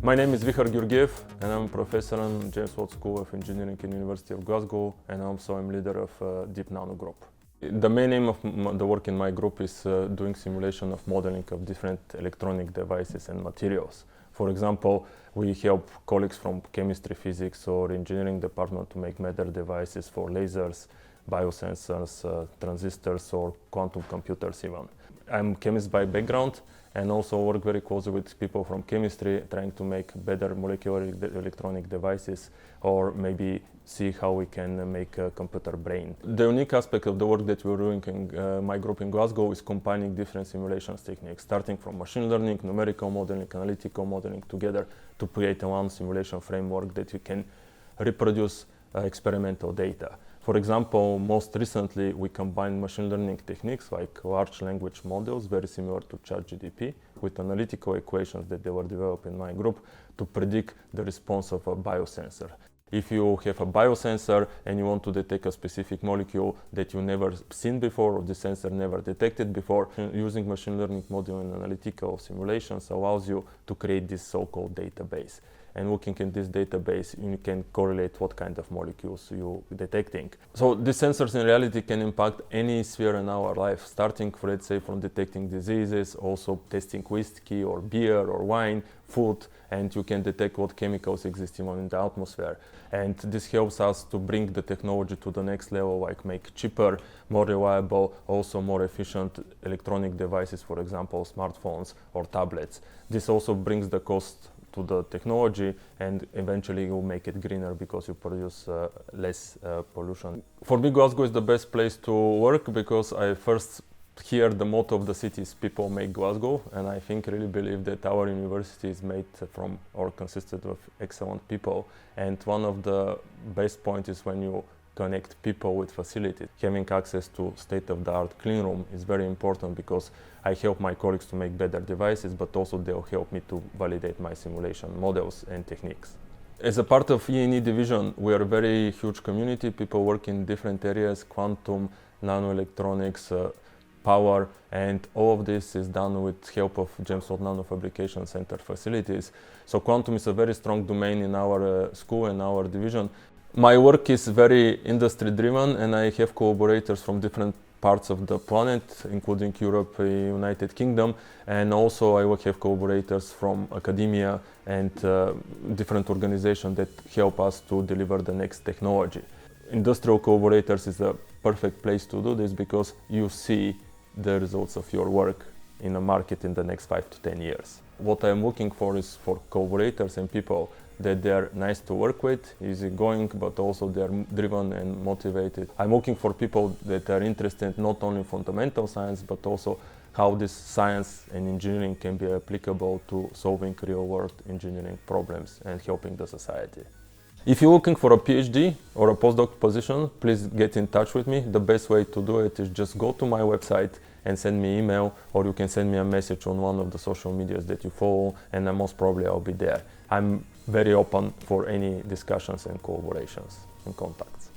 My name is Vihar Georgiev and I'm a professor in James Watt School of Engineering in University of Glasgow, and also I'm leader of DeepNano group. The main aim of the work in my group is doing simulation of modeling of different electronic devices and materials. For example, we help colleagues from chemistry, physics or engineering department to make better devices for lasers, biosensors, transistors or quantum computers even. I'm a chemist by background and also work very closely with people from chemistry trying to make better molecular electronic devices, or maybe see how we can make a computer brain. The unique aspect of the work that we're doing in my group in Glasgow is combining different simulations techniques, starting from machine learning, numerical modeling, analytical modeling together to create one simulation framework that you can reproduce experimental data. For example, most recently we combined machine learning techniques like large language models, very similar to ChatGPT, with analytical equations that they were developed in my group to predict the response of a biosensor. If you have a biosensor and you want to detect a specific molecule that you never seen before or the sensor never detected before, using machine learning model and analytical simulations allows you to create this so-called database. And looking in this database, you can correlate what kind of molecules you're detecting. So these sensors in reality can impact any sphere in our life, starting, let's say, from detecting diseases, also testing whiskey or beer or wine, food, and you can detect what chemicals exist even in the atmosphere. And this helps us to bring the technology to the next level, like make cheaper, more reliable, also more efficient electronic devices, for example, smartphones or tablets. This also brings the cost to the technology, and eventually you will make it greener because you produce less pollution. For me, Glasgow is the best place to work because I first hear the motto of the city is "People make Glasgow," and I really believe that our university is made from or consisted of excellent people. And one of the best points is when you connect people with facilities. Having access to state-of-the-art clean room is very important because I help my colleagues to make better devices, but also they'll help me to validate my simulation models and techniques. As a part of E&E division, we are a very huge community. People work in different areas, quantum, nanoelectronics, power, and all of this is done with help of James Watt Nano Fabrication Center facilities. So quantum is a very strong domain in our school and our division. My work is very industry driven and I have collaborators from different parts of the planet, including Europe, United Kingdom, and also I will have collaborators from academia and different organizations that help us to deliver the next technology. Industrial collaborators is a perfect place to do this because you see the results of your work in the market in the next 5 to 10 years. What I'm looking for is for collaborators and people that they're nice to work with, easygoing, but also they're driven and motivated. I'm looking for people that are interested not only in fundamental science, but also how this science and engineering can be applicable to solving real-world engineering problems and helping the society. If you're looking for a PhD or a postdoc position, please get in touch with me. The best way to do it is just go to my website and send me email, or you can send me a message on one of the social medias that you follow, and most probably I'll be there. I'm very open for any discussions and collaborations and contacts.